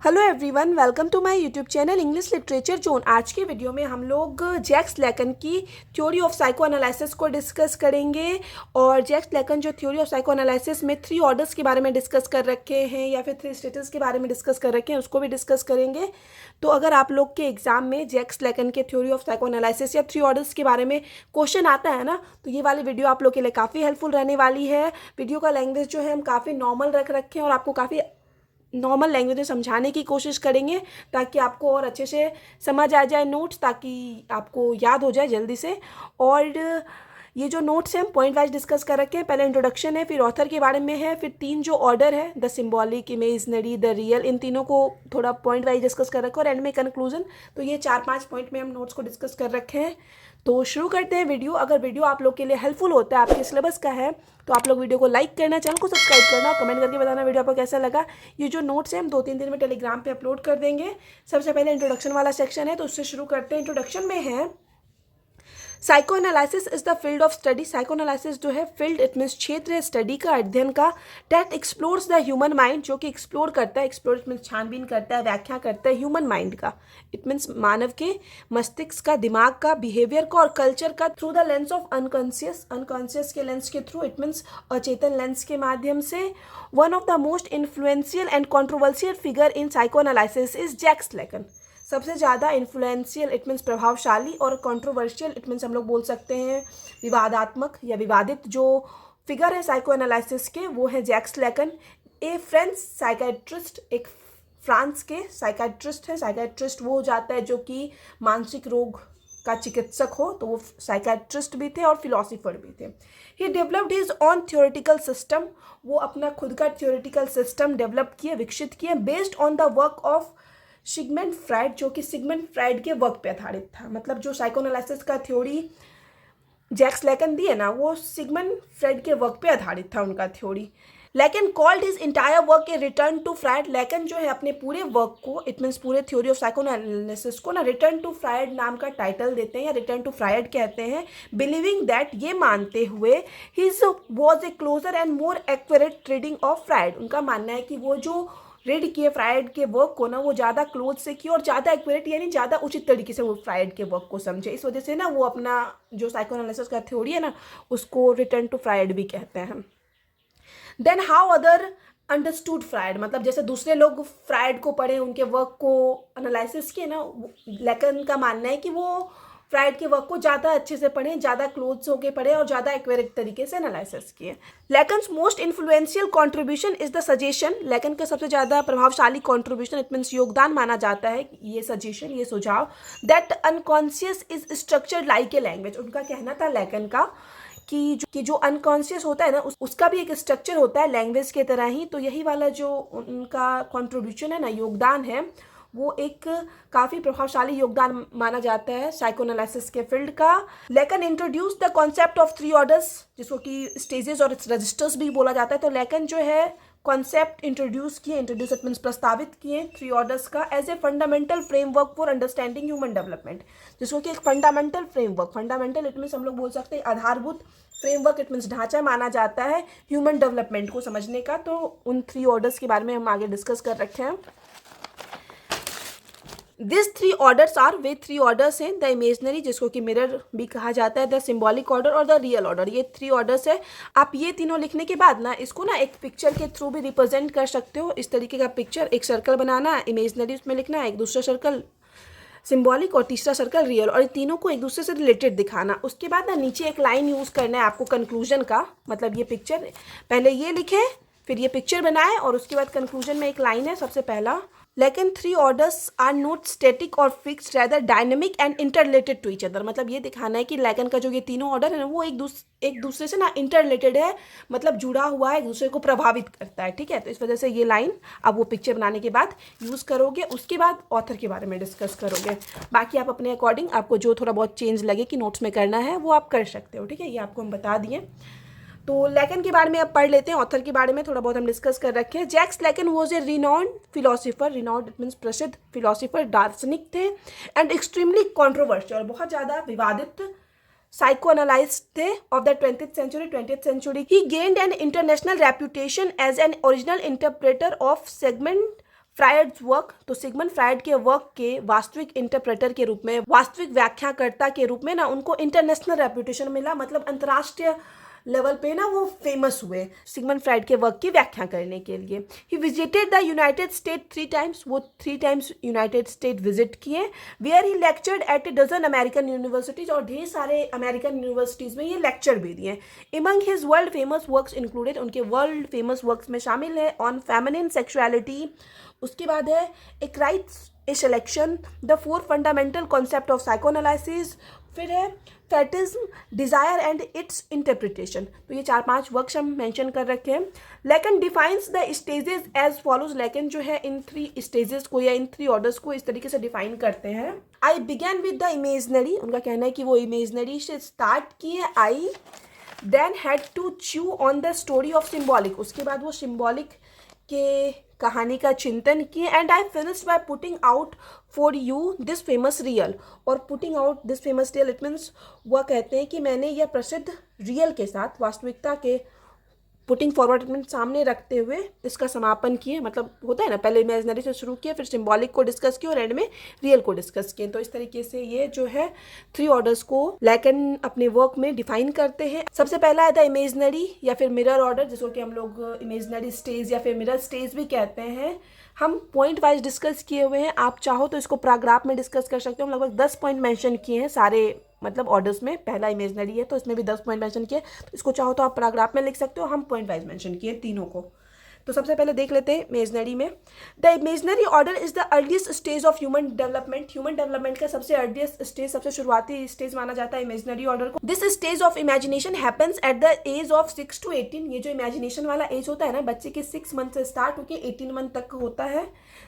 Hello everyone, welcome to my YouTube channel English literature zone. आज के video में हम लोग जैक्स लैकन की थ्योरी ऑफ साइको एनालिसिस को डिस्कस करेंगे। और जैक्स लैकन जो थ्योरी ऑफ साइको एनालिसिस में 3 ऑर्डर्स के बारे में डिस्कस कर रखे हैं या फिर 3 स्टेटस के बारे में डिस्कस कर रखे हैं, उसको भी डिस्कस करेंगे। तो अगर आप लोग के एग्जाम में जैक्स लैकन के थ्योरी ऑफ साइको एनालिसिस या 3 ऑर्डर्स के बारे में क्वेश्चन आता है ना, तो ये वाली वीडियो आप लोग के लिए काफ़ी हेल्पफुल रहने वाली है। वीडियो का लैंग्वेज जो है हम काफ़ी नॉर्मल रख रखे हैं और आपको काफ़ी नॉर्मल लैंग्वेज में समझाने की कोशिश करेंगे ताकि आपको और अच्छे से समझ आ जाए नोट्स, ताकि आपको याद हो जाए जल्दी से। और ये जो नोट्स हैं हम पॉइंट वाइज डिस्कस कर रखे हैं। पहले इंट्रोडक्शन है, फिर ऑथर के बारे में है, फिर 3 जो ऑर्डर है, the symbolic, imaginary, the real, इन तीनों को थोड़ा पॉइंट वाइज डिस्कस कर रखा है और एंड में कंक्लूजन। तो ये 4-5 पॉइंट में हम नोट्स को डिस्कस कर रखे हैं। तो शुरू करते हैं वीडियो। अगर वीडियो आप लोग के लिए हेल्पफुल होता है, आपके सिलेबस का है, तो आप लोग वीडियो को लाइक करना, चैनल को सब्सक्राइब करना, कमेंट करके बताना वीडियो आपको कैसा लगा। ये जो नोट्स हैं हम 2-3 दिन में टेलीग्राम पे अपलोड कर देंगे। सबसे पहले इंट्रोडक्शन वाला सेक्शन है, तो उससे शुरू करते हैं। इंट्रोडक्शन में है psycho analysis is the field of study. Psycho analysis जो है फील्ड, इट मीन्स क्षेत्र है, स्टडी का, अध्ययन का। That explores the human mind, जो कि एक्सप्लोर करता है, एक्सप्लोर इट मीन्स छानबीन करता है, व्याख्या करता है ह्यूमन माइंड का, इट मीन्स मानव के मस्तिष्क का, दिमाग का, बिहेवियर का और कल्चर का, through the lens of unconscious, unconscious के लेंस के थ्रू, इट मीन्स अचेतन लेंस के माध्यम से। One of the most influential and controversial figure in psycho analysis is Jacques Lacan. सबसे ज़्यादा इन्फ्लुएंशियल इट मीन्स प्रभावशाली और कंट्रोवर्शियल इट मीन्स हम लोग बोल सकते हैं विवादात्मक या विवादित जो फिगर है साइको एनालिसिस के, वो है जैक्स लैकन। ए फ्रेंच साइकेट्रिस्ट, एक फ्रांस के साइकेट्रिस्ट है। साइकेट्रिस्ट वो हो जाता है जो कि मानसिक रोग का चिकित्सक हो, तो वो साइकेट्रिस्ट भी थे और फिलोसोफर भी थे। He developed his own theoretical system, वो अपना खुद का थ्योरेटिकल सिस्टम डेवलप किए, विकसित किए, based on the work of Sigmund Freud, जो कि सिगमंड फ्राइड के वर्क पे आधारित था। मतलब जो साइकोएनालिसिस का थ्योरी जैक्स लैकन दी है ना, वो सिगमंड फ्राइड के वर्क पे आधारित था उनका theory. Lacan called his entire work a return to Freud. Lacan जो है अपने पूरे वर्क को, इट मीन्स पूरे थ्योरी ऑफ साइकोएनालिसिस को ना, रिटर्न टू फ्राइड नाम का टाइटल देते हैं या रिटर्न टू फ्राइड कहते हैं। बिलीविंग दैट, ये मानते हुए, his was A closer and more accurate reading of fried. उनका मानना है कि वो जो रीड किए फ्राइड के वर्क को ना, वो ज़्यादा क्लोज से किए और ज़्यादा एक्यूरेट यानी ज़्यादा उचित तरीके से वो फ्राइड के वर्क को समझे। इस वजह से ना वो अपना जो साइकोएनालिसिस का थ्योरी है ना, उसको रिटर्न टू फ्राइड भी कहते हैं। Then how other understood Freud, मतलब जैसे दूसरे लोग फ्राइड को पढ़े, उनके वर्क को एनालिसिस किए ना, लैकन का मानना है कि वो फ्राइड के वर्क को ज़्यादा अच्छे से पढ़ें, ज़्यादा क्लोज होके पढ़े और ज़्यादा एक्यूरेट तरीके से एनालिसिस किए। Lacan's most influential contribution is the suggestion. Lacan का सबसे ज़्यादा प्रभावशाली कंट्रीब्यूशन इट मीन्स योगदान माना जाता है, ये सजेशन, ये सुझाव। That unconscious is structured like a language. उनका कहना था लैकन का कि जो अनकॉन्शियस होता है ना, उसका भी एक स्ट्रक्चर होता है लैंग्वेज के तरह ही। तो यही वाला जो उनका कंट्रीब्यूशन है ना, योगदान है, वो एक काफ़ी प्रभावशाली योगदान माना जाता है साइकोएनालिसिस के फील्ड का। लैकन introduce the concept of 3 orders, जिसको कि स्टेजेस और रजिस्टर्स भी बोला जाता है। तो लैकन जो है कॉन्सेप्ट इंट्रोड्यूस इट मीन्स प्रस्तावित किए 3 ऑर्डर्स का as a fundamental framework for understanding human development, जिसको कि एक fundamental framework, fundamental it means हम लोग बोल सकते हैं आधारभूत, फ्रेमवर्क इट मीन्स ढांचा माना जाता है ह्यूमन डेवलपमेंट को समझने का। तो उन 3 ऑर्डर्स के बारे में हम आगे डिस्कस कर रखे हैं। दिस 3 ऑर्डर्स आर, वे 3 ऑर्डर्स हैं, द इमेजनरी, जिसको कि मिरर भी कहा जाता है, द सिम्बॉलिक ऑर्डर और द रियल ऑर्डर। ये 3 ऑर्डर्स है। आप ये तीनों लिखने के बाद ना इसको ना एक पिक्चर के थ्रू भी रिप्रेजेंट कर सकते हो। इस तरीके का पिक्चर, एक सर्कल बनाना, इमेजनरी उसमें लिखना है, एक दूसरा सर्कल सिम्बॉलिक और तीसरा सर्कल रियल, और इन तीनों को एक दूसरे से रिलेटेड दिखाना। उसके बाद ना नीचे एक लाइन यूज़ करना है आपको कंक्लूजन का, मतलब ये पिक्चर पहले ये लिखे, फिर ये पिक्चर बनाए और उसके बाद कंक्लूजन में एक लाइन है सबसे पहला। लेकिन 3 ऑर्डर्स आर नॉट स्टैटिक और fixed, rather dynamic and interrelated to each other. मतलब ये दिखाना है कि लैकन का जो ये तीनों ऑर्डर है ना, वो एक दूसरे से ना इंटररिलेटेड है, मतलब जुड़ा हुआ है, एक दूसरे को प्रभावित करता है। ठीक है, तो इस वजह से ये लाइन आप वो पिक्चर बनाने के बाद यूज़ करोगे। उसके बाद ऑथर के बारे में डिस्कस करोगे। बाकी आप अपने अकॉर्डिंग आपको जो थोड़ा बहुत चेंज लगे कि नोट्स में करना है, वो आप कर सकते हो। ठीक है, ये आपको हम बता दिए। तो लैकन के बारे में अब पढ़ लेते हैं। ऑथर के बारे में थोड़ा बहुत हम डिस्कस कर रखे हैं। जैक्स लैकन was a renowned philosopher, renowned it means प्रसिद्ध फिलोसोफर, दार्शनिक थे, एंड एक्सट्रीमली कॉन्ट्रोवर्शियल, बहुत ज़्यादा विवादित psychoanalyst थे of the 20th century. He gained an international reputation as an original interpreter of Sigmund Freud's work, तो सिगमंड फ्रायड के work के वास्तविक इंटरप्रेटर के रूप में, वास्तविक व्याख्याकर्ता के रूप में ना उनको इंटरनेशनल रेपुटेशन मिला, मतलब अंतर्राष्ट्रीय लेवल पे ना वो फेमस हुए सिगमंड फ्रायड के वर्क की व्याख्या करने के लिए। He visited the United state 3 times, वो 3 टाइम्स यूनाइटेड स्टेट विजिट किए। Where he lectured at a dozen American universities, और ढेर सारे अमेरिकन यूनिवर्सिटीज़ में ये लेक्चर भी दिए। Among his world famous works included, उनके वर्ल्ड फेमस वर्क्स में शामिल है ऑन फेमिनिन सेक्सुअलिटी, उसके बाद है एक writes a selection, the 4 fundamental concept of psychoanalysis, फिर है फेटिज्म, डिजायर एंड इट्स इंटरप्रिटेशन। तो ये 4-5 वर्क्स हम मेंशन कर रखे हैं। लेकिन defines the stages as follows, लेकिन जो है इन 3 स्टेजेस को या इन 3 ऑर्डर्स को इस तरीके से डिफाइन करते हैं। I began with the imaginary, उनका कहना है कि वो इमेजनरी से स्टार्ट किए। I then had to chew on the story of symbolic, उसके बाद वो सिम्बॉलिक के कहानी का चिंतन किए। And I finish by putting out for you this famous real, और putting out this famous real it means वह कहते हैं कि मैंने यह प्रसिद्ध रियल के साथ, वास्तविकता के पुटिंग फॉरवर्ड में सामने रखते हुए इसका समापन किए। मतलब होता है ना, पहले इमेजिनरी से शुरू किया, फिर सिम्बॉलिक को डिस्कस किया और एंड में रियल को डिस्कस किए। तो इस तरीके से ये जो है 3 ऑर्डर्स को लैकन अपने वर्क में डिफाइन करते हैं। सबसे पहला है द इमेजिनरी या फिर मिरर ऑर्डर, जिसको कि हम लोग इमेजिनरी स्टेज या फिर मिरर स्टेज भी कहते हैं। हम पॉइंट वाइज डिस्कस किए हुए हैं, आप चाहो तो इसको पैराग्राफ में डिस्कस कर सकते हो। हम लगभग 10 पॉइंट मेंशन किए हैं सारे मतलब ऑर्डर्स में। पहला इमेजिनरी है तो इसमें भी 10 पॉइंट मेंशन किए, तो इसको चाहो तो आप पैराग्राफ में लिख सकते हो। हम पॉइंट वाइज मेंशन किए तीनों को। तो सबसे पहले देख लेते हैं इमेजिनरी में। The imaginary order is the earliest stage of human development, human development का सबसे अर्लीस्ट स्टेज, सबसे शुरुआती स्टेज माना जाता है इमेजिनरी ऑर्डर को। This stage of imagination happens at the age of 6 to 18, ये जो इमेजिनेशन वाला एज होता है ना बच्चे के 6 मंथ से स्टार्ट होकर 18 मंथ तक होता है।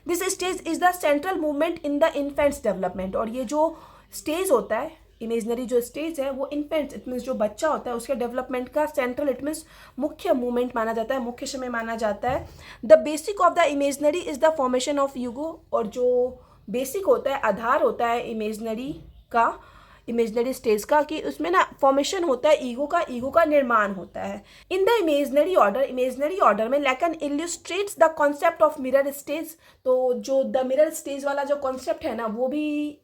This stage is the central movement in the infants development, और ये जो स्टेज होता है इमेजिनरी जो स्टेज है वो इन्फेंट्स इट मीन्स जो बच्चा होता है उसके डेवलपमेंट का सेंट्रल इट मीन्स मुख्य मूवमेंट माना जाता है, मुख्य समय माना जाता है। The basic of the imaginary is the formation of ego, और जो बेसिक होता है, आधार होता है इमेजिनरी का, इमेजिनरी स्टेज का, कि उसमें ना फॉर्मेशन होता है ईगो का निर्माण होता है। इन द इमेजिनरी ऑर्डर में Lacan illustrates the concept of mirror stage, तो जो द मिरर स्टेज वाला जो कॉन्सेप्ट है ना वो भी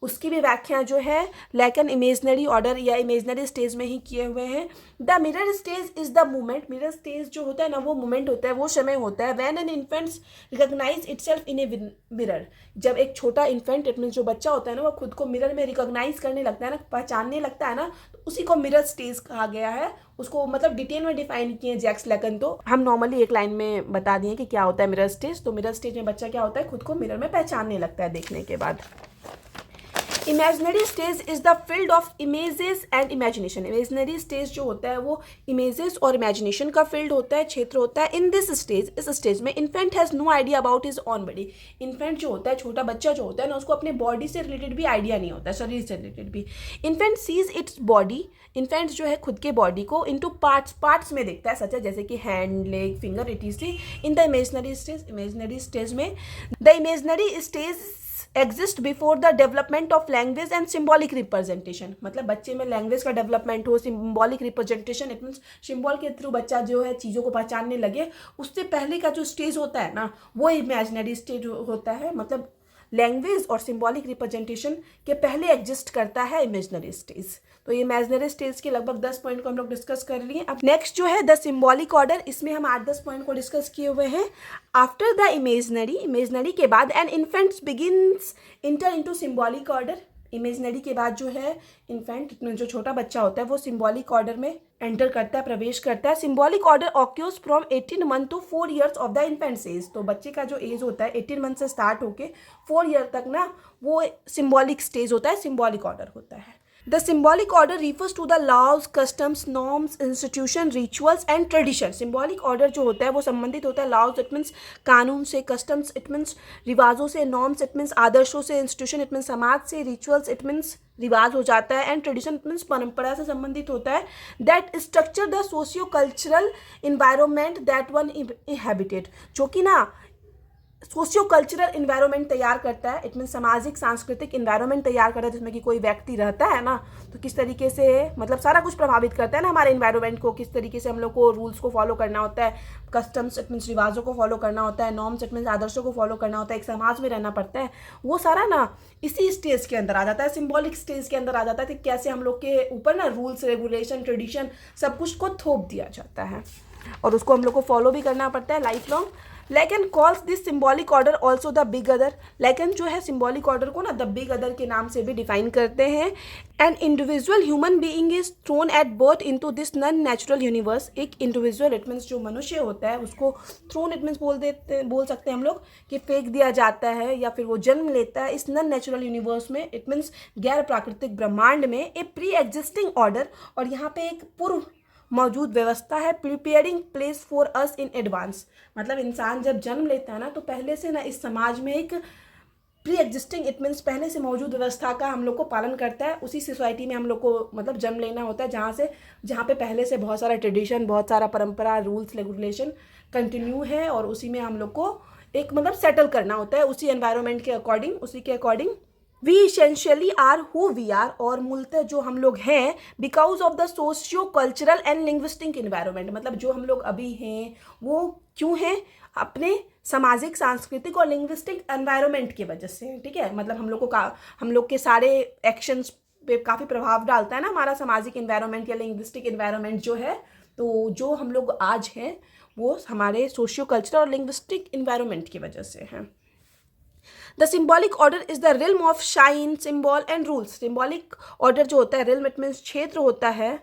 उसकी भी व्याख्या जो है लैकन इमेजिनरी ऑर्डर या इमेजिनरी स्टेज में ही किए हुए हैं। The mirror stage is the movement, mirror stage जो होता है ना वो मूवमेंट होता है, वो समय होता है। When an infants recognize itself in a mirror, जब एक छोटा इन्फेंट इट मीन जो बच्चा होता है ना वो खुद को मिरर में रिकॉग्नाइज करने लगता है ना, पहचानने लगता है ना, तो उसी को मिरर स्टेज कहा गया है। उसको मतलब डिटेल में डिफाइन किए जैक्स लैकन। तो हम नॉर्मली एक लाइन में बता दिए कि क्या होता है मिरर स्टेज। तो मिरर स्टेज में बच्चा क्या होता है, खुद को मिरर में पहचानने लगता है देखने के बाद। Imaginary stage is the field of images and imagination, imaginary stage जो होता है वो इमेजेस और इमेजिनेशन का फील्ड होता है, क्षेत्र होता है। इन दिस स्टेज, इस स्टेज में infant has no idea about his own body, infant जो होता है, छोटा बच्चा जो होता है ना, उसको अपने बॉडी से रिलेटेड भी आइडिया नहीं होता है, शरीर से रिलेटेड भी। Infant sees its body, infant जो है खुद के बॉडी को इनटू पार्ट्स में देखता है, सच है, जैसे कि hand, leg, finger, etc. In the imaginary stage में the imaginary stage exist before the development of language and symbolic representation, मतलब बच्चे में लैंग्वेज का डेवलपमेंट हो, symbolic representation it means symbol के थ्रू बच्चा जो है चीज़ों को पहचानने लगे, उससे पहले का जो स्टेज होता है ना वो इमेजिनरी स्टेज होता है। मतलब लैंग्वेज और सिम्बॉलिक रिप्रेजेंटेशन के पहले एग्जिस्ट करता है इमेजिनरी स्टेज। तो ये इमेजिनरी स्टेज के लगभग 10 पॉइंट को हम लोग डिस्कस कर लिए। अब नेक्स्ट जो है द सिम्बॉलिक ऑर्डर, इसमें हम 8-10 पॉइंट को डिस्कस किए हुए हैं। आफ्टर द इमेजिनरी के बाद an infants begins enter into symbolic order, imaginary के बाद जो है इन्फेंट जो छोटा बच्चा होता है वो सिम्बॉलिक ऑर्डर में एंटर करता है, प्रवेश करता है। Symbolic order occurs from 18 month to 4 years of the infant's age, तो बच्चे का जो एज होता है 18 मंथ से स्टार्ट होके 4 year तक ना वो सिम्बॉलिक स्टेज होता है, सिम्बॉलिक ऑर्डर होता है। The symbolic order refers to the laws, customs, norms, institution, rituals and tradition. Symbolic order जो होता है वो संबंधित होता है laws it means कानून से, customs it means रिवाजों से, norms it means आदर्शों से, institution it means समाज से, rituals it means रिवाज हो जाता है, and tradition it means परंपरा से संबंधित होता है। That structure the socio-cultural environment that one inhabited, जो कि ना सोशियो कल्चरल इन्वायरमेंट तैयार करता है, इट मीन सामाजिक सांस्कृतिक इन्वायरमेंट तैयार करता है जिसमें कि कोई व्यक्ति रहता है ना, तो किस तरीके से मतलब सारा कुछ प्रभावित करता है ना हमारे इन्वायरमेंट को, किस तरीके से हम लोग को रूल्स को फॉलो करना होता है, कस्टम्स इट मीन्स रिवाजों को फॉलो करना होता है, नॉर्म्स इट मीन्स आदर्शों को फॉलो करना होता है, एक समाज में रहना पड़ता है, वो सारा ना इसी स्टेज के अंदर आ जाता है, सिम्बॉलिक स्टेज के अंदर आ जाता है कि कैसे हम लोग के ऊपर ना रूल्स रेगुलेशन ट्रेडिशन सब कुछ को थोप दिया जाता है और उसको हम लोग को फॉलो भी करना पड़ता है लाइफ लॉन्ग। लेकिन calls this symbolic order also the big other, लेकिन जो है सिम्बॉलिक ऑर्डर को ना द बिग अदर के नाम से भी डिफाइन करते हैं। An individual human being is throne at birth into this non natural universe, एक इंडिविजुअल इट मीन्स जो मनुष्य होता है उसको थ्रोन इट मीन्स बोल सकते हैं हम लोग कि फेंक दिया जाता है या फिर वो जन्म लेता है इस नॉन नेचुरल यूनिवर्स में, इट मीन्स गैर प्राकृतिक ब्रह्मांड में, ए प्री एग्जिस्टिंग ऑर्डर, और यहाँ पे एक पूर्व मौजूद व्यवस्था है, preparing place for us in advance, मतलब इंसान जब जन्म लेता है ना तो पहले से ना इस समाज में एक प्री एग्जिस्टिंग इट मीन्स पहले से मौजूद व्यवस्था का हम लोग को पालन करता है, उसी सोसाइटी में हम लोग को मतलब जन्म लेना होता है जहाँ पे पहले से बहुत सारा ट्रेडिशन बहुत सारा परंपरा रूल्स रेगुलेशन कंटिन्यू है और उसी में हम लोग को एक मतलब सेटल करना होता है उसी एनवायरनमेंट के अकॉर्डिंग, उसी के according we essentially are who we are, और मूलतः जो हम लोग हैं because of the socio cultural and linguistic environment, मतलब जो हम लोग अभी हैं वो क्यों हैं अपने सामाजिक सांस्कृतिक और लिंग्विस्टिक एनवायरनमेंट की वजह से, ठीक है, मतलब हम लोग के सारे एक्शंस पे काफ़ी प्रभाव डालता है ना हमारा सामाजिक इन्वायरमेंट या लिंग्विस्टिक इन्वायरमेंट जो है, तो जो हम लोग आज हैं वो हमारे सोशियो कल्चरल और लिंग्विस्टिक इन्वायरमेंट की वजह से हैं। The symbolic order is the realm of shine symbol and rules, symbolic order जो होता है रिल्म इट मीन्स क्षेत्र होता है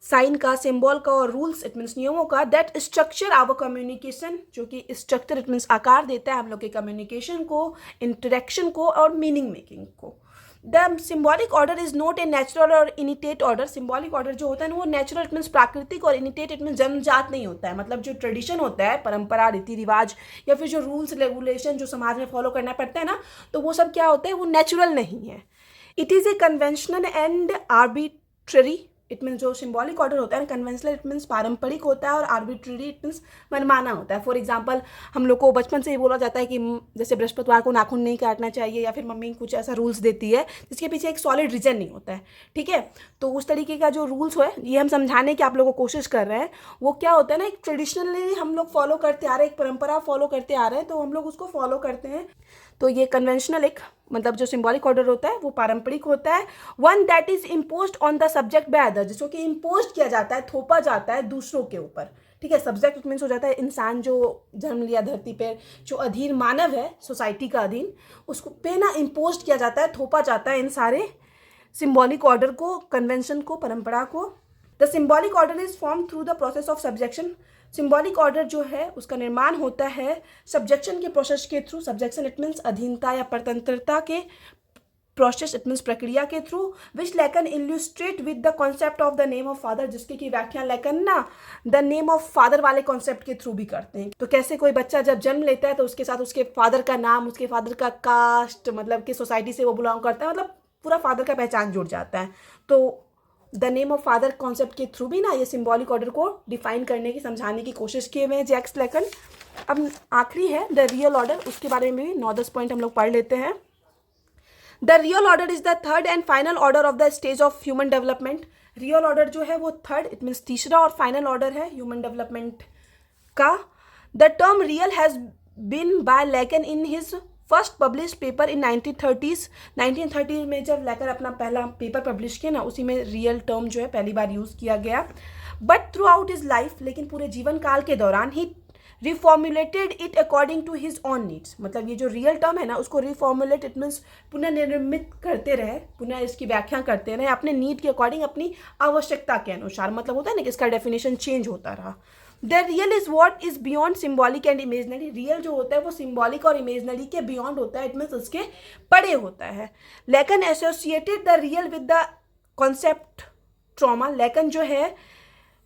साइन का, सिंबल का और रूल्स इट मीन्स नियमों का, दैट स्ट्रक्चर आवर कम्युनिकेशन, जो कि स्ट्रक्चर इट मीन्स आकार देता है हम लोग के कम्युनिकेशन को, इंटरेक्शन को और मीनिंग मेकिंग को। The symbolic order is not a natural और इनिटेट ऑर्डर, सिम्बॉलिक ऑर्डर जो होता है ना वो नेचुरल इट मीन्स प्राकृतिक और इनिटेट इट मीन्स जन्मजात नहीं होता है, मतलब जो ट्रेडिशन होता है परंपरा रीति रिवाज या फिर जो रूल्स रेगुलेशन जो समाज में फॉलो करना पड़ता है ना, तो वो सब क्या होता है वो नेचुरल नहीं है। It is a conventional and arbitrary, it means जो सिम्बॉलिक ऑर्डर होता है कन्वेंशनल इट मीन्स पारंपरिक होता है और आर्बिट्ररी इट मीन्स मनमाना होता है। फॉर एग्जांपल हम लोग को बचपन से ही बोला जाता है कि जैसे बृहस्पतिवार को नाखून नहीं काटना चाहिए या फिर मम्मी कुछ ऐसा रूल्स देती है जिसके पीछे एक सॉलिड रीजन नहीं होता है, ठीक है, तो उस तरीके का जो रूल्स है ये हम समझाने की आप लोगों को कोशिश कर रहे हैं, वो क्या होता है ना एक ट्रेडिशनली हम लोग फॉलो करते आ रहे हैं, एक परंपरा फॉलो करते आ रहे हैं तो हम लोग उसको फॉलो करते हैं। तो ये कन्वेंशनल एक मतलब जो सिंबॉलिक ऑर्डर होता है वो पारंपरिक होता है। One that is imposed on the subject by other, जिसको कि इम्पोज किया जाता है थोपा जाता है दूसरों के ऊपर, ठीक है, सब्जेक्ट मीन्स हो जाता है इंसान जो जन्म लिया धरती पे, जो अधीन मानव है सोसाइटी का अधीन, उसको पे ना इम्पोज किया जाता है थोपा जाता है इन सारे सिंबॉलिक ऑर्डर को, कन्वेंशन को, परंपरा को। The symbolic order is form through the process of subjection, symbolic order जो है उसका निर्माण होता है सब्जेक्शन के प्रोसेस के थ्रू, सब्जेक्शन इट मीन्स अधीनता या परतंत्रता के प्रोसेस इट मीन्स प्रक्रिया के थ्रू, विच लेकिन illustrate with the concept of the name of father, जिसकी की व्याख्या लेकिन ना द नेम ऑफ फादर वाले कॉन्सेप्ट के थ्रू भी करते हैं। तो कैसे कोई बच्चा जब जन्म लेता है तो उसके साथ उसके फादर का नाम, उसके फादर का कास्ट, मतलब कि सोसाइटी से वो बिलोंग करता है, मतलब पूरा फादर का पहचान जुड़ जाता है। तो the name of father concept के थ्रू भी ना ये सिंबॉलिक ऑर्डर को डिफाइन करने की समझाने की कोशिश किए हुए हैं जैक्स लैकन। अब आखिरी है द रियल ऑर्डर, उसके बारे में भी 9-10 पॉइंट हम लोग पढ़ लेते हैं। The real order is the third and final order of the stage of human development, real order जो है वो थर्ड इट मीन्स तीसरा और फाइनल ऑर्डर है ह्यूमन डेवलपमेंट का। The term real has been by Lacan in his first publish paper in 1930 में जब लैकन अपना पहला पेपर पब्लिश किया ना उसी में रियल टर्म जो है पहली बार यूज़ किया गया। But throughout his life, लेकिन पूरे जीवन काल के दौरान he reformulated it according to his own needs, मतलब ये जो रियल टर्म है ना उसको रिफॉर्मुलेट इट मीन्स पुनर्निर्मित करते रहे, पुनः इसकी व्याख्या करते रहे अपने नीड के अकॉर्डिंग, अपनी आवश्यकता के अनुसार, मतलब होता है ना कि इसका डेफिनेशन चेंज होता रहा। The real is what is beyond symbolic and imaginary, real जो होता है वो सिम्बॉलिक और इमेजनरी के बियॉन्ड होता है, इट मीन्स उसके परे होता है। लेकिन associated the real with the concept trauma, लेकिन जो है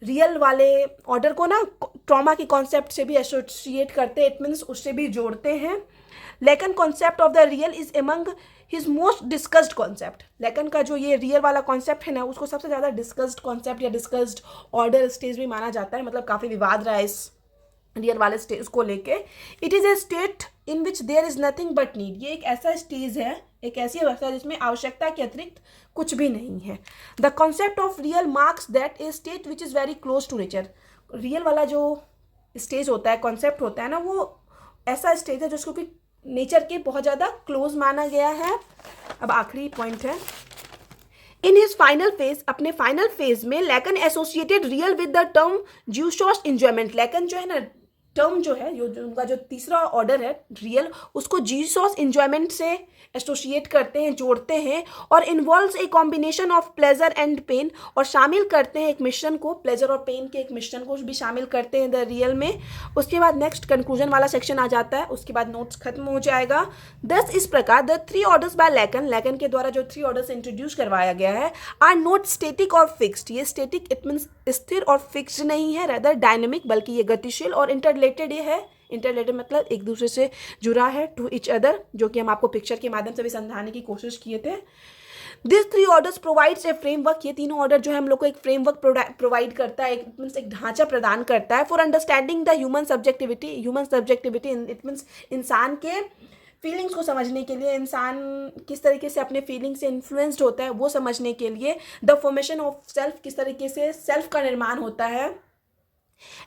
रियल वाले ऑर्डर को ना ट्रॉमा के कॉन्सेप्ट से भी एसोसिएट करते हैं, इट मीन्स उससे भी जोड़ते हैं। लेकिन concept of the real is among his most discussed concept, लेकिन का जो ये रियल वाला कॉन्सेप्ट है ना उसको सबसे ज़्यादा डिस्कस्ड कॉन्सेप्ट या डिस्कस्ड ऑर्डर स्टेज में माना जाता है, मतलब काफ़ी विवाद रहा है इस रियल वाले स्टेज को लेके। It is a state in which there is nothing but need, ये एक ऐसा स्टेज है, एक ऐसी अवस्था है जिसमें आवश्यकता के अतिरिक्त कुछ भी नहीं है। The concept of real marks that a state which is very close to nature, real वाला जो स्टेज होता है, कॉन्सेप्ट होता है ना, वो ऐसा स्टेज है जिसको कि नेचर के बहुत ज़्यादा क्लोज माना गया है। अब आखिरी पॉइंट है, इन हिज फाइनल फेज, अपने फाइनल फेज में Lacan associated real with the term ज्यूसॉस इंजॉयमेंट, लैकन जो है ना टर्म जो है, जो उनका जो तीसरा ऑर्डर है रियल, उसको ज्यूसॉस इंजॉयमेंट से एसोसिएट करते हैं, जोड़ते हैं, और involves a combination of pleasure and pain, और शामिल करते हैं एक मिश्रण को, प्लेजर और पेन के एक मिश्रण को भी शामिल करते हैं द रियल में। उसके बाद नेक्स्ट कंक्लूजन वाला सेक्शन आ जाता है, उसके बाद नोट्स खत्म हो जाएगा। दस इस प्रकार द थ्री ऑर्डर्स बाय लैकन, लैकन के द्वारा जो थ्री ऑर्डर्स इंट्रोड्यूस करवाया गया है, आर नॉट स्टेटिक और फिक्स्ड, ये स्टेटिक इट मीन्स स्थिर और फिक्स्ड नहीं है, रेदर डायनेमिक, बल्कि ये गतिशील और इंटररिलेटेड ये है। इंटररिलेटेड मतलब एक दूसरे से जुड़ा है, टू इच अदर, जो कि हम आपको पिक्चर के माध्यम से भी समझाने की कोशिश किए थे। This three orders provides a framework, ये तीनों ऑर्डर जो है हम लोग को एक फ्रेमवर्क प्रोवाइड करता है, एक ढांचा प्रदान करता है for understanding the human subjectivity, it means इंसान के फीलिंग्स को समझने के लिए, इंसान किस तरीके से अपने फीलिंग से इन्फ्लुएंस्ड होता है वो समझने के लिए, द फॉर्मेशन ऑफ सेल्फ, किस तरीके से सेल्फ का निर्माण होता है,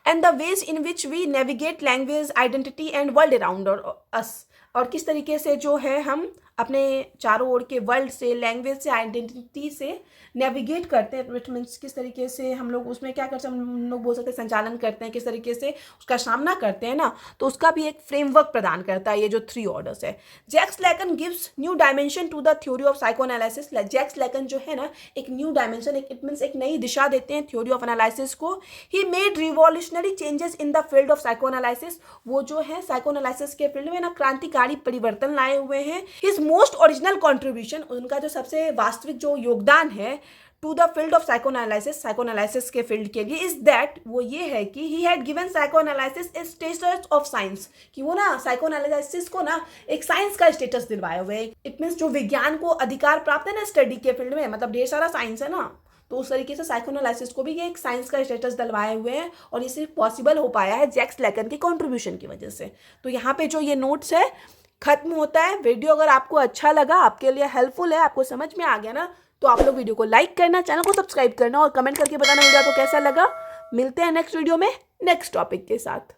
and the ways in which we navigate language, identity and world around us, और किस तरीके से जो है हम अपने चारों ओर के वर्ल्ड से, लैंग्वेज से, आइडेंटिटी से नेविगेट करते हैं, विच मीन्स किस तरीके से हम लोग उसमें क्या करते हैं, हम लोग बोल सकते हैं संचालन करते हैं, किस तरीके से उसका सामना करते हैं ना, तो उसका भी एक फ्रेमवर्क प्रदान करता है ये जो थ्री ऑर्डर्स है। Jacques Lacan gives new dimension to the theory of psychoanalysis, Jacques Lacan जो है ना एक न्यू डायमेंशन, इट मीन्स एक नई दिशा देते हैं थ्योरी ऑफ एनालिसिस को। He made revolutionary changes in the field of psychoanalysis, वो जो है साइकोएनालिसिस के फील्ड में ना क्रांतिकारी परिवर्तन लाए हुए हैं। हिज मोस्ट ओरिजिनल कॉन्ट्रीब्यूशन, उनका जो सबसे वास्तविक जो योगदान है to the field of psychoanalysis, psychoanalysis के फील्ड के लिए, इज दैट, वो ये है कि he had given psychoanalysis a status of science, कि वो ना साइकोएनालिसिस को ना एक साइंस का स्टेटस दिलवाए हुए, इट मीन्स जो विज्ञान को अधिकार प्राप्त है ना स्टडी के फील्ड में, मतलब ढेर सारा साइंस है ना, तो उस तरीके से साइकोएनालिसिस को भी ये एक साइंस का स्टेटस दिलवाए हुए हैं, और ये सिर्फ पॉसिबल हो पाया है जैक्स लैकन के कॉन्ट्रीब्यूशन की वजह से। तो यहाँ पे जो ये नोट्स है खत्म होता है। वीडियो अगर आपको अच्छा लगा, आपके लिए हेल्पफुल है, आपको समझ में आ गया ना, तो आप लोग वीडियो को लाइक करना, चैनल को सब्सक्राइब करना और कमेंट करके बताना वीडियो आपको कैसा लगा। मिलते हैं नेक्स्ट वीडियो में नेक्स्ट टॉपिक के साथ।